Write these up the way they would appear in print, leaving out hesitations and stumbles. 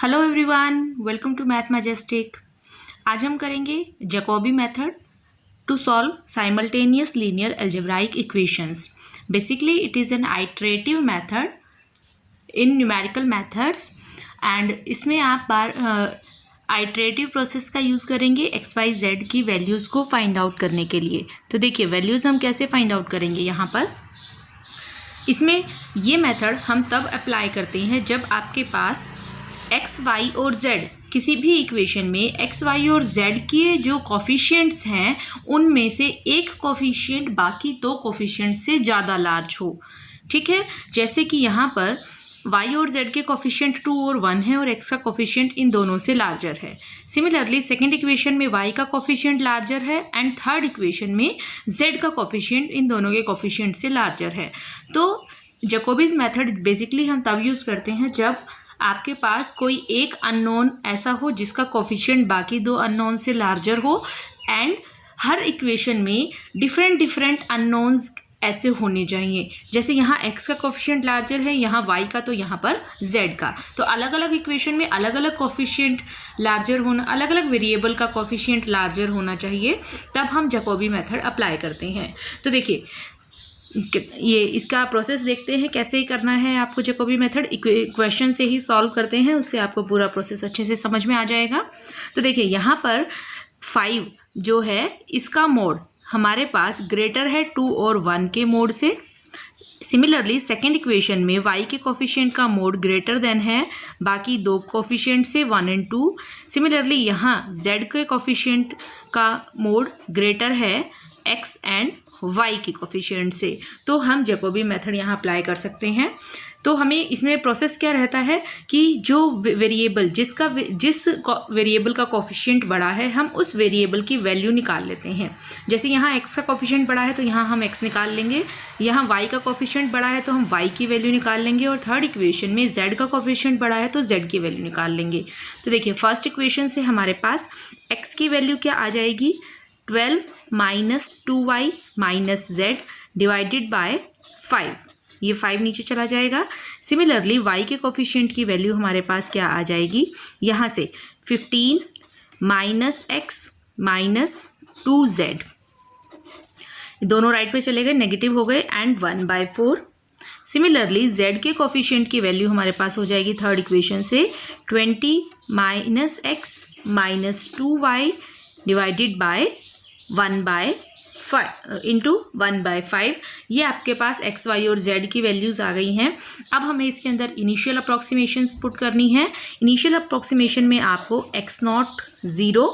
Hello everyone, welcome to math majestic. आज हम करेंगे Jacobi method to solve simultaneous linear algebraic equations. Basically it is an iterative method in numerical methods and इसमें आप बार iterative process का use करेंगे x y z की values को फाइंड आउट करने के लिए। तो देखिए वैल्यूज़ हम कैसे फाइंड आउट करेंगे। यहाँ पर इसमें ये मेथड हम तब अप्लाई करते हैं जब आपके पास एक्स वाई और जेड किसी भी इक्वेशन में एक्स वाई और जेड के जो कोफिशिएंट्स हैं उनमें से एक कोफिशिएंट बाकी दो कोफिशिएंट से ज़्यादा लार्ज हो। ठीक है, जैसे कि यहाँ पर y और z के कोफिशिएंट 2 और 1 है और x का कोफिशिएंट इन दोनों से लार्जर है। सिमिलरली सेकंड इक्वेशन में y का कोफिशिएंट लार्जर है एंड थर्ड इक्वेशन में z का कोफिशिएंट इन दोनों के कोफिशिएंट से लार्जर है। तो जैकोबीज मेथड बेसिकली हम तब यूज़ करते हैं जब आपके पास कोई एक अननोन ऐसा हो जिसका कोफिशिएंट बाकी दो अननोन से लार्जर हो एंड हर इक्वेशन में डिफरेंट अननोन्स ऐसे होने चाहिए। जैसे यहाँ x का कोफिशिएंट लार्जर है, यहाँ y का, तो यहाँ पर z का। तो अलग अलग इक्वेशन में अलग अलग कोफिशिएंट लार्जर होना, अलग अलग वेरिएबल का कोफिशिएंट लार्जर होना चाहिए, तब हम जैकोबी मेथड अप्लाई करते हैं। तो देखिए ये इसका प्रोसेस देखते हैं कैसे करना है आपको। जैकोबी मेथड इक्वेशन से ही सॉल्व करते हैं, उससे आपको पूरा प्रोसेस अच्छे से समझ में आ जाएगा। तो देखिए यहाँ पर 5 जो है इसका मोड हमारे पास ग्रेटर है 2 और 1 के मोड से। सिमिलरली सेकेंड इक्वेशन में y के कोफिशिएंट का मोड ग्रेटर देन है बाकी दो कोफिशिएंट से 1 एंड 2। सिमिलरली यहाँ z के कोफिशिएंट का मोड ग्रेटर है x एंड y के कोफिशिएंट से। तो हम जैकोबी मेथड यहाँ अप्लाई कर सकते हैं। तो हमें इसमें प्रोसेस क्या रहता है कि जो वेरिएबल जिस वेरिएबल का कोफिशिएंट बड़ा है हम उस वेरिएबल की वैल्यू निकाल लेते हैं। जैसे यहाँ x का कोफिशिएंट बड़ा है तो यहाँ हम x निकाल लेंगे, यहाँ y का कोफिशिएंट बड़ा है तो हम y की वैल्यू निकाल लेंगे और थर्ड इक्वेशन में z का कोफिशिएंट बड़ा है तो z की वैल्यू निकाल लेंगे। तो देखिए फर्स्ट इक्वेशन से हमारे पास x की वैल्यू क्या आ जाएगी, 12 minus 2y minus z divided by 5। ये 5 नीचे चला जाएगा। सिमिलरली y के कोफिशिएंट की वैल्यू हमारे पास क्या आ जाएगी, यहाँ से 15 माइनस x माइनस 2z, दोनों राइट पे चले गए, नेगेटिव हो गए एंड 1/4। सिमिलरली z के कोफिशिएंट की वैल्यू हमारे पास हो जाएगी थर्ड इक्वेशन से 20 minus x minus 2y divided by 1/5 into 1/5। ये आपके पास एक्स वाई और जेड की वैल्यूज़ आ गई हैं। अब हमें इसके अंदर इनिशियल अप्रॉक्सीमेशंस पुट करनी है। इनिशियल अप्रॉक्सीमेशन में आपको x not 0,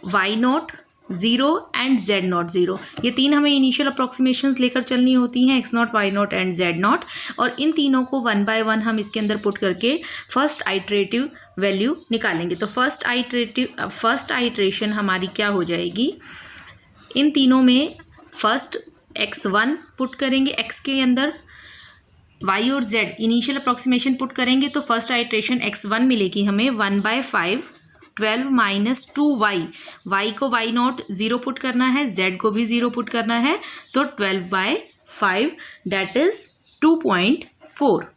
y not 0 and z not 0, ये तीन हमें इनिशियल अप्रॉक्सीमेशंस लेकर चलनी होती हैं, x not, y not and z not. और इन तीनों को 1 बाय 1 हम इसके अंदर पुट करके फर्स्ट आइटरेटिव वैल्यू निकालेंगे। तो फर्स्ट आइटरेशन हमारी क्या हो जाएगी, इन तीनों में फर्स्ट x1 पुट करेंगे, x के अंदर y और z इनिशियल अप्रॉक्सीमेशन पुट करेंगे तो फर्स्ट आइटरेशन x1 मिलेगी हमें 1/5 12 माइनस 2y, y को y नॉट 0 पुट करना है, z को भी 0 पुट करना है, तो 12/5 डैट इज 2.4।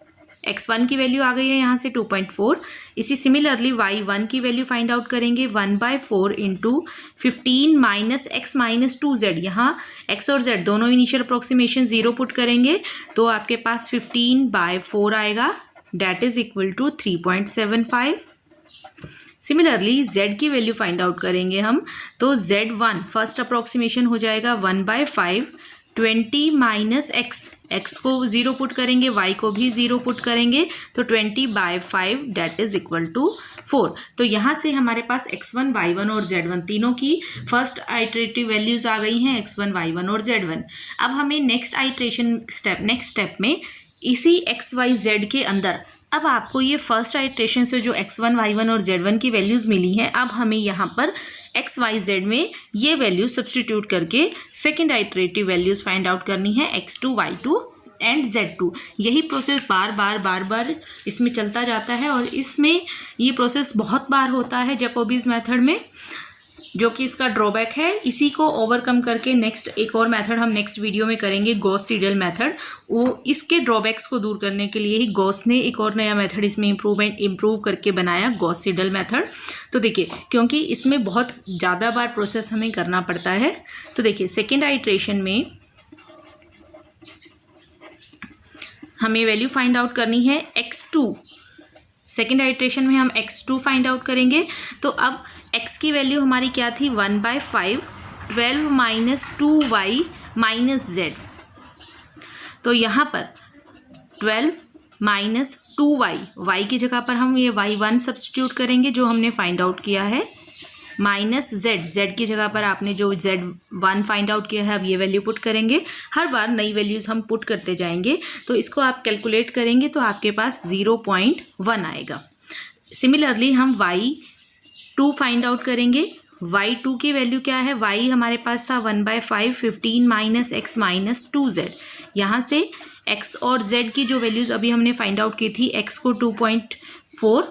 x1 की वैल्यू आ गई है यहाँ से 2.4। इसी सिमिलरली y1 की वैल्यू फाइंड आउट करेंगे 1/4 into 15 minus x minus 2z, यहाँ x और z दोनों इनिशियल अप्रॉक्सीमेशन 0 पुट करेंगे तो आपके पास 15/4 आएगा, that is equal to 3.75। Similarly z की वैल्यू फाइंड आउट करेंगे हम, तो z1 फर्स्ट अप्रॉक्सीमेशन हो जाएगा 1/5 20 माइनस x को 0 पुट करेंगे, y को भी 0 पुट करेंगे, तो 20/5 डैट इज इक्वल टू 4। तो यहाँ से हमारे पास x1, y1 और z1 तीनों की फर्स्ट आइटरेटिव वैल्यूज़ आ गई हैं, x1, y1 और z1। अब हमें नेक्स्ट स्टेप में इसी x, y, z के अंदर अब आपको ये फर्स्ट आइटरेशन से जो x1, y1 और z1 की वैल्यूज़ मिली हैं, अब हमें यहाँ पर x, y, z में ये वैल्यू सब्सटीट्यूट करके second iterative values find out करनी है x2, y2 एंड z2। यही प्रोसेस बार बार इसमें चलता जाता है और इसमें ये प्रोसेस बहुत बार होता है जैकोबीज मेथड में। जो कि इसका ड्रॉबैक है। इसी को ओवरकम करके नेक्स्ट एक और मेथड हम नेक्स्ट वीडियो में करेंगे, गॉस सीडल मेथड। वो इसके ड्रॉबैक्स को दूर करने के लिए ही गॉस ने एक और नया मेथड इसमें इम्प्रूव करके बनाया, गॉस सीडल मेथड। तो देखिए, क्योंकि इसमें बहुत ज़्यादा बार प्रोसेस हमें करना पड़ता है, तो देखिए सेकेंड आइट्रेशन में हमें वैल्यू फाइंड आउट करनी है x2। सेकेंड आइट्रेशन में हम x2 फाइंड आउट करेंगे। तो अब x की वैल्यू हमारी क्या थी, 1/5, 12 माइनस 2y माइनस z। तो यहाँ पर 12 माइनस 2y, y की जगह पर हम ये y1 सब्सटीट्यूट करेंगे जो हमने फाइंड आउट किया है, माइनस z की जगह पर आपने जो z1 फाइंड आउट किया है अब ये वैल्यू पुट करेंगे। हर बार नई वैल्यूज़ हम पुट करते जाएंगे। तो इसको आप कैलकुलेट करेंगे तो आपके पास 0.1 आएगा। सिमिलरली हम y2 फाइंड आउट करेंगे। y2 की वैल्यू क्या है, y हमारे पास था 1/5, 15 माइनस x माइनस 2z। यहाँ से x और z की जो वैल्यूज़ अभी हमने फाइंड आउट की थी, x को 2.4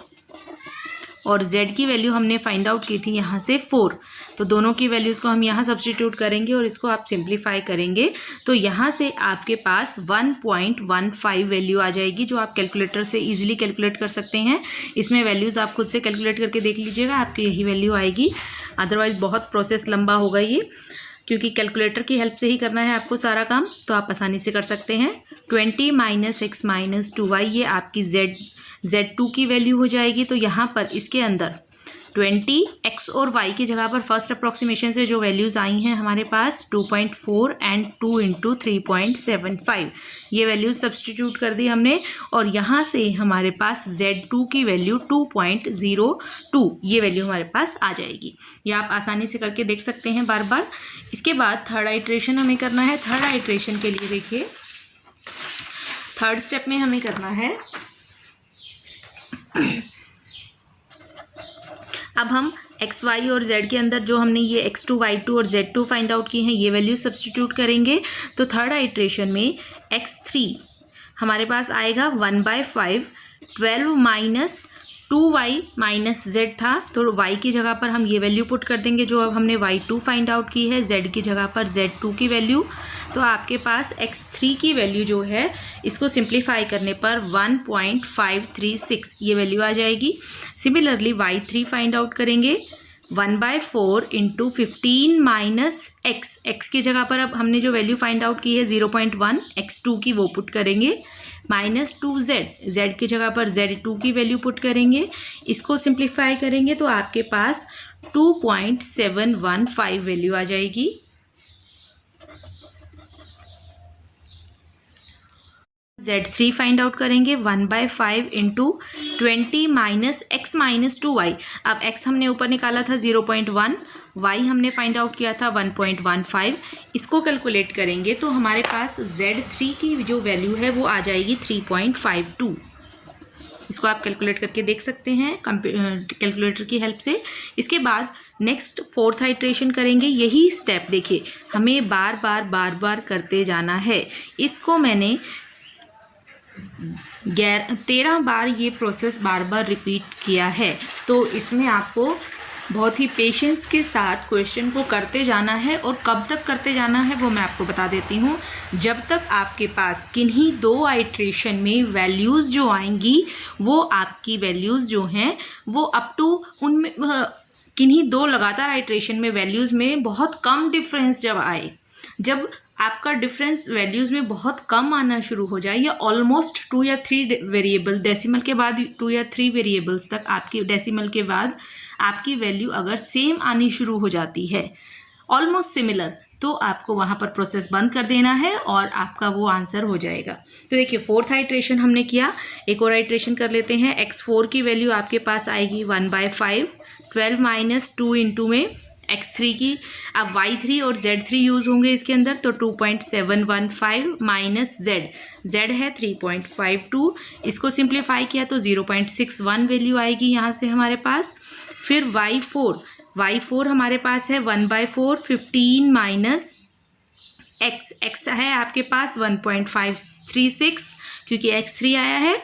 और z की वैल्यू हमने फाइंड आउट की थी यहाँ से 4। तो दोनों की वैल्यूज़ को हम यहाँ सब्सटीट्यूट करेंगे और इसको आप सिंप्लीफाई करेंगे तो यहाँ से आपके पास 1.15 वैल्यू आ जाएगी, जो आप कैलकुलेटर से इजीली कैलकुलेट कर सकते हैं। इसमें वैल्यूज़ आप खुद से कैलकुलेट करके देख लीजिएगा, आपकी यही वैल्यू आएगी। अदरवाइज़ बहुत प्रोसेस लंबा होगा ये, क्योंकि कैलकुलेटर की हेल्प से ही करना है आपको सारा काम, तो आप आसानी से कर सकते हैं। 20 माइनस x माइनस 2y ये आपकी z2 की वैल्यू हो जाएगी। तो यहाँ पर इसके अंदर 20 x और y की जगह पर फर्स्ट अप्रॉक्सीमेशन से जो वैल्यूज़ आई हैं हमारे पास 2.4 एंड 2 इंटू 3.75 ये वैल्यूज़ सब्सटीट्यूट कर दी हमने। और यहाँ से हमारे पास z2 की वैल्यू 2.02 ये वैल्यू हमारे पास आ जाएगी। ये आप आसानी से करके देख सकते हैं बार बार। इसके बाद थर्ड आइट्रेशन हमें करना है। थर्ड आइट्रेशन के लिए देखिए, थर्ड स्टेप में हमें करना है, अब हम x, y और z के अंदर जो हमने ये x2, y2 और z2 फाइंड आउट की हैं ये वैल्यू सब्सटीट्यूट करेंगे। तो थर्ड आइट्रेशन में x3 हमारे पास आएगा 1/5, 12 माइनस 2y माइनस z था, तो y की जगह पर हम ये वैल्यू पुट कर देंगे जो अब हमने y2 फाइंड आउट की है, z की जगह पर z2 की वैल्यू। तो आपके पास x3 की वैल्यू जो है इसको सिंप्लीफाई करने पर 1.536 ये वैल्यू आ जाएगी। सिमिलरली y3 फाइंड आउट करेंगे, 1/4 इंटू 15 माइनस x की जगह पर अब हमने जो वैल्यू फाइंड आउट की है 0.1 x2 की वो पुट करेंगे, माइनस 2z की जगह पर z2 की वैल्यू पुट करेंगे। इसको सिंप्लीफाई करेंगे तो आपके पास 2.715 वैल्यू आ जाएगी। z3 फाइंड आउट करेंगे, 1/5 into 20 minus x minus 2y। अब x हमने ऊपर निकाला था 0.1, y हमने फाइंड आउट किया था 1.15। इसको कैलकुलेट करेंगे तो हमारे पास z3 की जो वैल्यू है वो आ जाएगी 3.52। इसको आप कैलकुलेट करके देख सकते हैं कैलकुलेटर की हेल्प से। इसके बाद नेक्स्ट फोर्थ आइट्रेशन करेंगे। यही स्टेप देखिए हमें बार बार करते जाना है। इसको मैंने 13 बार ये प्रोसेस बार बार रिपीट किया है। तो इसमें आपको बहुत ही पेशेंस के साथ क्वेश्चन को करते जाना है, और कब तक करते जाना है वो मैं आपको बता देती हूँ। जब तक आपके पास किन्हीं 2 आइट्रेशन में वैल्यूज़ जो आएंगी वो आपकी वैल्यूज़ जो हैं वो अप टू उनमें किन्हीं 2 लगातार आइट्रेशन में वैल्यूज़ में बहुत कम डिफरेंस जब आए, जब आपका डिफरेंस वैल्यूज़ में बहुत कम आना शुरू हो जाए, या ऑलमोस्ट 2 या 3 वेरिएबल डेसिमल के बाद 2 या 3 वेरिएबल्स तक आपकी डेसिमल के बाद आपकी वैल्यू अगर सेम आनी शुरू हो जाती है, ऑलमोस्ट सिमिलर, तो आपको वहाँ पर प्रोसेस बंद कर देना है और आपका वो आंसर हो जाएगा। तो देखिए फोर्थ आइट्रेशन हमने किया, एक और आइट्रेशन कर लेते हैं। x4 की वैल्यू आपके पास आएगी 1/5, 12 माइनस 2 इंटू में x3 की, अब y3 और z3 यूज़ होंगे इसके अंदर, तो 2.715 माइनस z है 3.52। इसको सिंप्लीफाई किया तो 0.61 वैल्यू आएगी यहाँ से हमारे पास। फिर y4 हमारे पास है 1/4, 15 माइनस x है आपके पास 1.536 क्योंकि x3 आया है,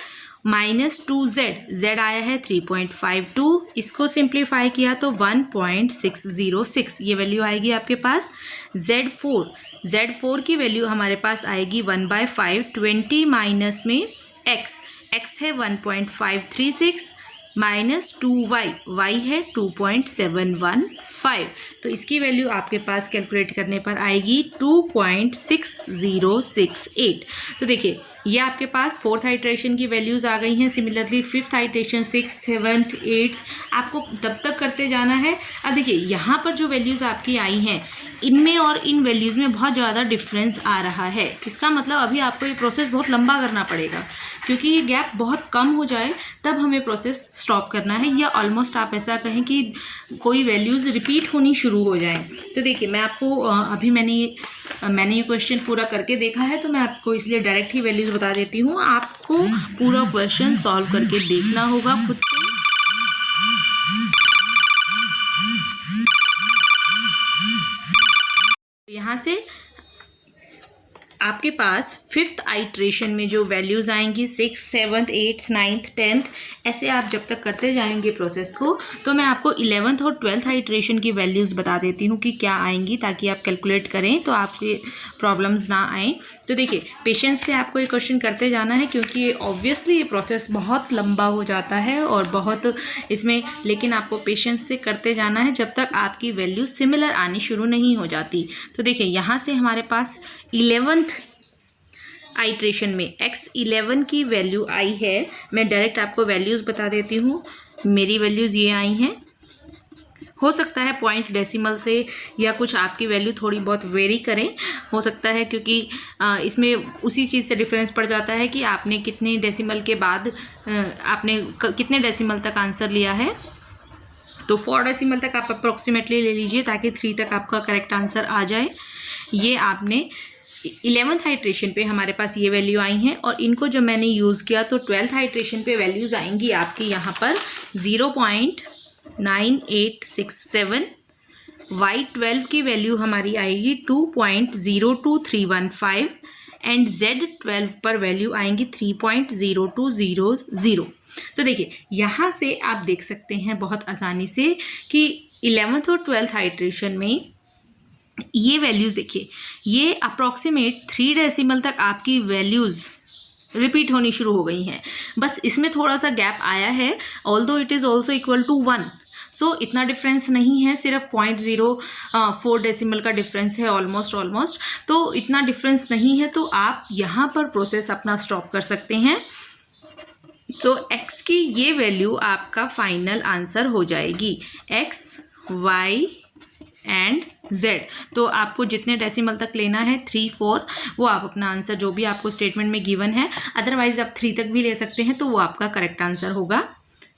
-2z, z आया है 3.52, इसको सिंप्लीफाई किया तो 1.606 ये वैल्यू आएगी आपके पास। Z4 की वैल्यू हमारे पास आएगी 1/5, 20 माइनस में x है 1.536 -2y, y है 2.715, तो इसकी वैल्यू आपके पास कैलकुलेट करने पर आएगी 2.6068। तो देखिए ये आपके पास 4th आइट्रेशन की वैल्यूज़ आ गई हैं। Similarly 5th iteration, 6th, 7th, 8th आपको तब तक करते जाना है। अब देखिए यहाँ पर जो वैल्यूज़ आपकी आई हैं इनमें और इन वैल्यूज़ में बहुत ज़्यादा डिफरेंस आ रहा है। इसका मतलब अभी आपको ये प्रोसेस बहुत लंबा करना पड़ेगा, क्योंकि ये गैप बहुत कम हो जाए तब हमें प्रोसेस स्टॉप करना है, या ऑलमोस्ट आप ऐसा कहें कि कोई वैल्यूज़ रिपीट होनी शुरू हो जाएं। तो देखिए मैं आपको अभी मैंने ये क्वेश्चन पूरा करके देखा है, तो मैं आपको इसलिए डायरेक्ट ही वैल्यूज़ बता देती हूँ। आपको पूरा क्वेश्चन सॉल्व करके देखना होगा खुद से। यहाँ से आपके पास 5th आइट्रेशन में जो वैल्यूज़ आएंगी 6th, 7th, 8th, 9th, 10th ऐसे आप जब तक करते जाएंगे प्रोसेस को, तो मैं आपको 11th और 12th आइट्रेशन की वैल्यूज़ बता देती हूँ कि क्या आएंगी, ताकि आप कैलकुलेट करें तो आपके प्रॉब्लम्स ना आएँ। तो देखिए पेशेंस से आपको ये क्वेश्चन करते जाना है, क्योंकि ऑब्वियसली ये प्रोसेस बहुत लंबा हो जाता है और बहुत इसमें, लेकिन आपको पेशेंस से करते जाना है जब तक आपकी वैल्यू सिमिलर आनी शुरू नहीं हो जाती। तो देखिए यहाँ से हमारे पास 11th आइट्रेशन में x11 की वैल्यू आई है। मैं डायरेक्ट आपको वैल्यूज़ बता देती हूँ। मेरी वैल्यूज़ ये आई हैं। हो सकता है पॉइंट डेसिमल से या कुछ आपकी वैल्यू थोड़ी बहुत वेरी करें, हो सकता है, क्योंकि इसमें उसी चीज़ से डिफरेंस पड़ जाता है कि आपने कितने डेसिमल के बाद आपने कितने डेसिमल तक आंसर लिया है। तो 4 डेसिमल तक आप अप्रॉक्सीमेटली ले लीजिए ताकि 3 तक आपका करेक्ट आंसर आ जाए। ये आपने 11th आइट्रेशन पे हमारे पास ये वैल्यू आई हैं, और इनको जब मैंने यूज़ किया तो 12th आइट्रेशन पे वैल्यूज़ आएंगी आपकी यहाँ पर 0.9867, y12 की वैल्यू हमारी आएगी 2.02315 एंड z12 पर वैल्यू आएंगी 3.0200। तो देखिए यहाँ से आप देख सकते हैं बहुत आसानी से कि 11th और 12th आइट्रेशन में ये वैल्यूज़ देखिए, ये अप्रॉक्सीमेट 3 डेसिमल तक आपकी वैल्यूज़ रिपीट होनी शुरू हो गई हैं। बस इसमें थोड़ा सा गैप आया है, although it is also equal to 1, so इतना डिफरेंस नहीं है, सिर्फ 0.04 डेसिमल का डिफरेंस है ऑलमोस्ट। तो इतना डिफरेंस नहीं है, तो आप यहाँ पर प्रोसेस अपना स्टॉप कर सकते हैं। तो x की ये वैल्यू आपका फाइनल आंसर हो जाएगी, x, y एंड z। तो आपको जितने डेसिमल तक लेना है 3, 4, वो आप अपना आंसर जो भी आपको स्टेटमेंट में गिवन है, अदरवाइज आप 3 तक भी ले सकते हैं, तो वो आपका करेक्ट आंसर होगा।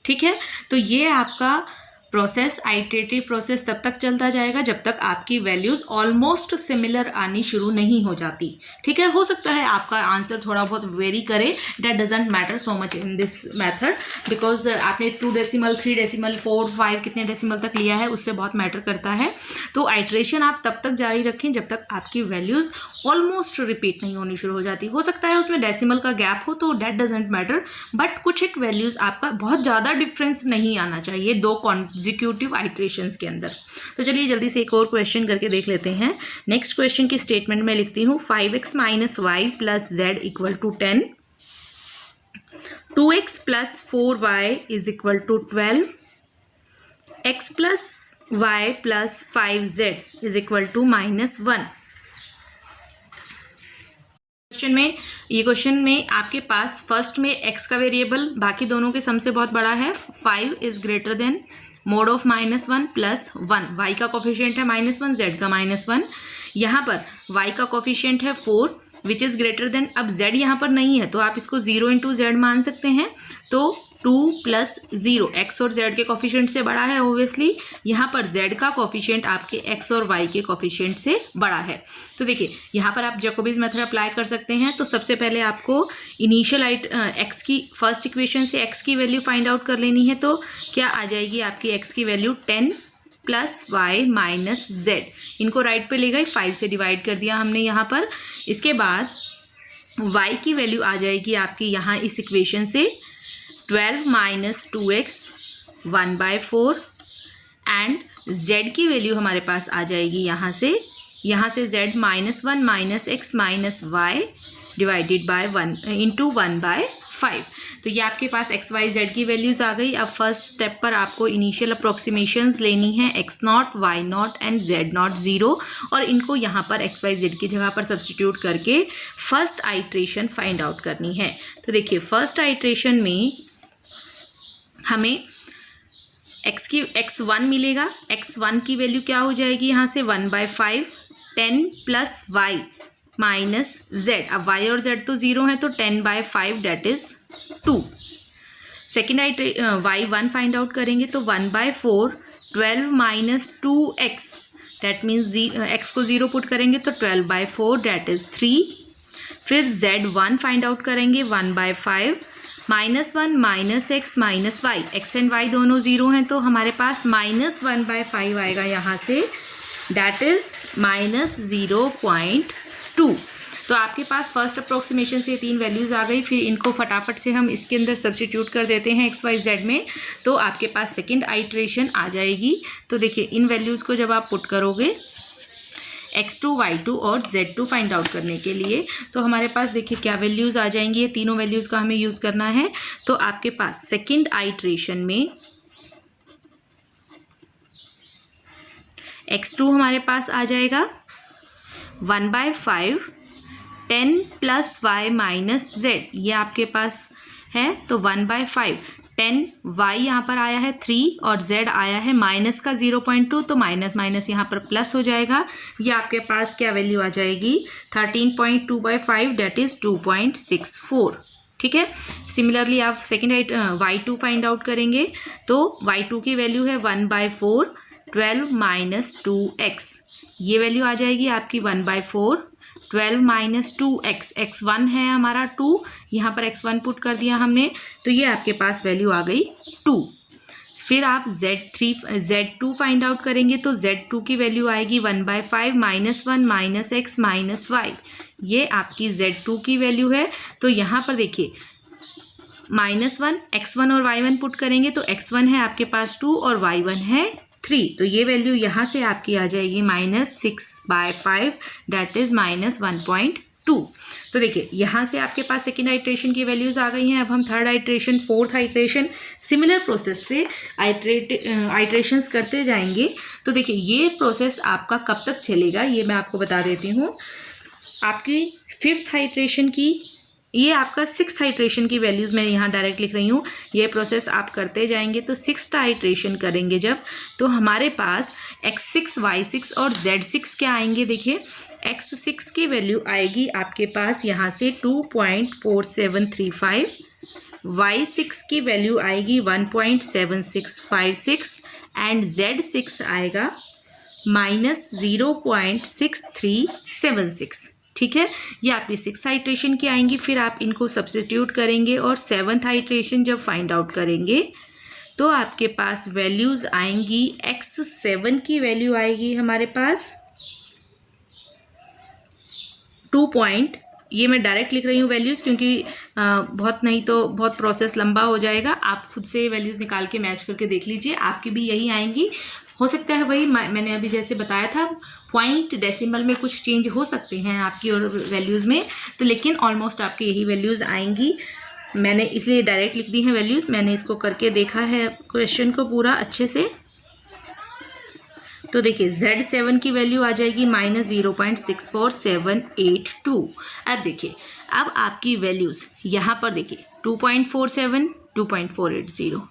ठीक है, तो ये आपका प्रोसेस, आइट्रेटिव प्रोसेस तब तक चलता जाएगा जब तक आपकी वैल्यूज़ ऑलमोस्ट सिमिलर आनी शुरू नहीं हो जाती। ठीक है, हो सकता है आपका आंसर थोड़ा बहुत वेरी करे, that doesn't matter so much in this method, because आपने 2 डेसिमल, 3 डेसिमल, 4, 5 कितने डेसिमल तक लिया है उससे बहुत मैटर करता है। तो आइट्रेशन आप तब तक जारी रखें जब तक आपकी वैल्यूज़ ऑलमोस्ट रिपीट नहीं होनी शुरू हो जाती। हो सकता है उसमें डेसिमल का गैप हो, तो दैट डजेंट मैटर, बट कुछ एक वैल्यूज़ आपका बहुत ज़्यादा डिफरेंस नहीं आना चाहिए 2 एग्जीक्यूटिव आइट्रेशंस के अंदर। तो चलिए जल्दी से एक और क्वेश्चन करके देख लेते हैं। नेक्स्ट क्वेश्चन की स्टेटमेंट में लिखती हूँ 5x - y + z = 10, 2x + 4y = 12, x + y + 5z = -1। Question में आपके पास फर्स्ट में x का वेरिएबल बाकी दोनों के सम से बहुत बड़ा है, 5 is greater than mode of -1 + 1, y का कोफिशिएंट है -1, z का -1, यहाँ पर y का कोफिशिएंट है 4 विच इज़ ग्रेटर देन, अब z यहाँ पर नहीं है तो आप इसको 0 × z मान सकते हैं, तो 2 + 0 x और z के कोफिशिएंट से बड़ा है ऑब्वियसली, यहाँ पर z का कोफिशिएंट आपके x और y के कोफिशिएंट से बड़ा है। तो देखिए यहाँ पर आप जैकोबीज मेथड अप्लाई कर सकते हैं। तो सबसे पहले आपको इनिशियल x की फर्स्ट इक्वेशन से x की वैल्यू फाइंड आउट कर लेनी है। तो क्या आ जाएगी आपकी x की वैल्यू 10 + y - z, इनको राइट पे ले गए, 5 से डिवाइड कर दिया हमने यहाँ पर। इसके बाद y की वैल्यू आ जाएगी आपकी यहाँ इस इक्वेशन से 12 माइनस 2x 1/4 एंड z की वैल्यू हमारे पास आ जाएगी यहाँ से z -1 minus x minus y divided by 1 into 1/5। तो ये आपके पास x y z की वैल्यूज़ आ गई। अब फर्स्ट स्टेप पर आपको इनिशियल अप्रोक्सीमेशंस लेनी है x0 y0 एंड z0 0 और इनको यहाँ पर x y z की जगह पर सब्स्टिट्यूट करके फर्स्ट आइट्रेशन फाइंड आउट करनी है। तो देखिए फर्स्ट आइट्रेशन में हमें x1 मिलेगा। x1 की वैल्यू क्या हो जाएगी यहाँ से 1/5 10 प्लस y माइनस z। अब y और z तो 0 है तो 10/5 that is 2। Second y1 find out करेंगे तो 1/4 12 minus 2x that means x को 0 पुट करेंगे तो 12/4 डेट इज 3। फिर z1 फाइंड आउट करेंगे 1/5 -1 minus x minus y। x and y दोनों 0 हैं तो हमारे पास -1/5 आएगा यहाँ से डेट इज -0.2। तो आपके पास फर्स्ट अप्रोक्सीमेशन से 3 वैल्यूज़ आ गई। फिर इनको फटाफट से हम इसके अंदर सब्स्टिट्यूट कर देते हैं x y z में, तो आपके पास सेकेंड आइट्रेशन आ जाएगी। तो देखिए इन वैल्यूज़ को जब आप पुट करोगे x2 y2 और z2 फाइंड आउट करने के लिए तो हमारे पास देखिए क्या वैल्यूज़ आ जाएंगी। ये तीनों वैल्यूज़ का हमें यूज़ करना है। तो आपके पास सेकेंड आइट्रेशन में x2 हमारे पास आ जाएगा 1/5 10 प्लस y माइनस z, ये आपके पास है तो 1/5 10 y यहाँ पर आया है 3 और z आया है माइनस का 0.2 तो माइनस माइनस यहाँ पर प्लस हो जाएगा। ये आपके पास क्या वैल्यू आ जाएगी 13.2/5 डेट इज़ 2.64। ठीक है। सिमिलरली आप सेकेंड y2 फाइंड आउट करेंगे तो y2 की वैल्यू है 1/4 12 माइनस 2x, ये वैल्यू आ जाएगी आपकी 1/4 12 माइनस 2x। x1 है हमारा 2, यहाँ पर x1 पुट कर दिया हमने तो ये आपके पास वैल्यू आ गई 2। फिर आप z2 फाइंड आउट करेंगे तो z2 की वैल्यू आएगी 1/5 -1 माइनस x माइनस y, ये आपकी z2 की वैल्यू है। तो यहाँ पर देखिए -1 x1 और y1 पुट करेंगे तो x1 है आपके पास 2 और y1 है 3, तो ये वैल्यू यहाँ से आपकी आ जाएगी -6/5 डेट इज़ -1.2। तो देखिए यहाँ से आपके पास सेकेंड आइट्रेशन की वैल्यूज़ आ गई हैं। अब हम third iteration fourth iteration similar process से आइट्रेशंस करते जाएंगे। तो देखिए ये प्रोसेस आपका कब तक चलेगा ये मैं आपको बता देती हूँ। आपकी फिफ्थ आइट्रेशन की, ये आपका सिक्स्थ आइट्रेशन की वैल्यूज़ मैं यहाँ डायरेक्ट लिख रही हूँ। ये प्रोसेस आप करते जाएंगे तो सिक्स्थ आइट्रेशन करेंगे जब तो हमारे पास x6 y6 और z6 क्या आएंगे। देखिए x6 की वैल्यू आएगी आपके पास यहाँ से 2.4735, y6 की वैल्यू आएगी 1.7656 एंड z6 आएगा -0.6376। ठीक है, ये आपकी सिक्स्थ आइट्रेशन की आएंगी। फिर आप इनको सब्स्टिट्यूट करेंगे और सेवन्थ आइट्रेशन जब फाइंड आउट करेंगे तो आपके पास वैल्यूज़ आएंगी x7 की वैल्यू आएगी हमारे पास 2. ये मैं डायरेक्ट लिख रही हूँ वैल्यूज़ क्योंकि बहुत नहीं तो बहुत प्रोसेस लंबा हो जाएगा। आप खुद से वैल्यूज़ निकाल के मैच करके देख लीजिए, आपकी भी यही आएंगी। हो सकता है वही मैंने अभी जैसे बताया था पॉइंट डेसिमल में कुछ चेंज हो सकते हैं आपकी और वैल्यूज़ में, तो लेकिन ऑलमोस्ट आपकी यही वैल्यूज़ आएंगी। मैंने इसलिए डायरेक्ट लिख दी हैं वैल्यूज़, मैंने इसको करके देखा है क्वेश्चन को पूरा अच्छे से। तो देखिए Z7 की वैल्यू आ जाएगी -0.64782। अब देखिए अब आपकी वैल्यूज़ यहाँ पर देखिए 2.47 2.480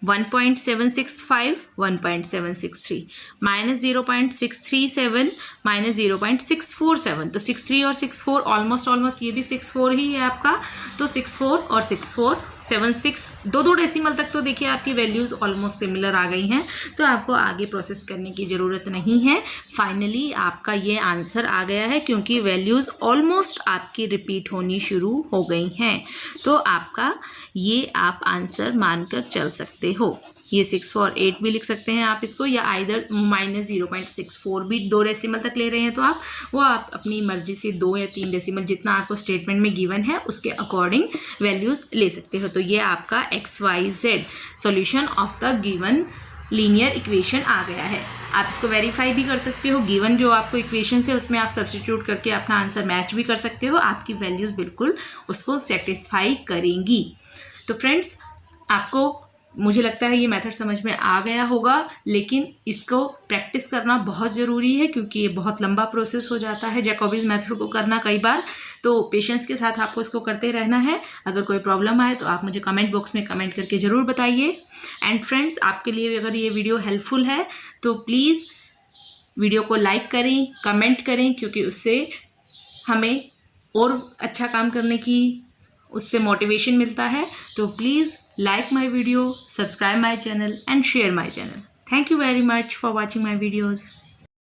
1.765 1.763 -0.637 -0.647। तो 63 और 64 ऑलमोस्ट ये भी 64 ही है आपका। तो 64 और 64 76 दो डेसिमल तक तो देखिए आपकी वैल्यूज़ ऑलमोस्ट सिमिलर आ गई हैं। तो आपको आगे प्रोसेस करने की ज़रूरत नहीं है। फाइनली आपका ये आंसर आ गया है क्योंकि वैल्यूज़ ऑलमोस्ट आपकी रिपीट होनी शुरू हो गई हैं। तो आपका ये आप आंसर मानकर चल सकते हो। ये 6 और 8 भी लिख सकते हैं आप इसको, या आइदर -0.64 भी 2 डेसिमल तक ले रहे हैं तो आप अपनी मर्जी से 2 या 3 डेसिमल जितना आपको स्टेटमेंट में गिवन है उसके अकॉर्डिंग वैल्यूज़ ले सकते हो। तो ये आपका XYZ solution of the given linear equation आ गया है। आप इसको वेरीफाई भी कर सकते हो, गिवन जो आपको इक्वेशन है उसमें आप सब्स्टिट्यूट करके अपना आंसर मैच भी कर सकते हो, आपकी वैल्यूज़ बिल्कुल उसको सेटिस्फाई करेंगी। तो फ्रेंड्स, आपको मुझे लगता है ये मेथड समझ में आ गया होगा, लेकिन इसको प्रैक्टिस करना बहुत ज़रूरी है क्योंकि ये बहुत लंबा प्रोसेस हो जाता है जैकोबीज मेथड को करना कई बार। तो पेशेंस के साथ आपको इसको करते रहना है। अगर कोई प्रॉब्लम आए तो आप मुझे कमेंट बॉक्स में कमेंट करके ज़रूर बताइए। एंड फ्रेंड्स, आपके लिए अगर ये वीडियो हेल्पफुल है तो प्लीज़ वीडियो को लाइक करें, कमेंट करें, क्योंकि उससे हमें और अच्छा काम करने की उससे मोटिवेशन मिलता है। तो please like my video, subscribe my channel and share my channel. Thank you very much for watching my videos.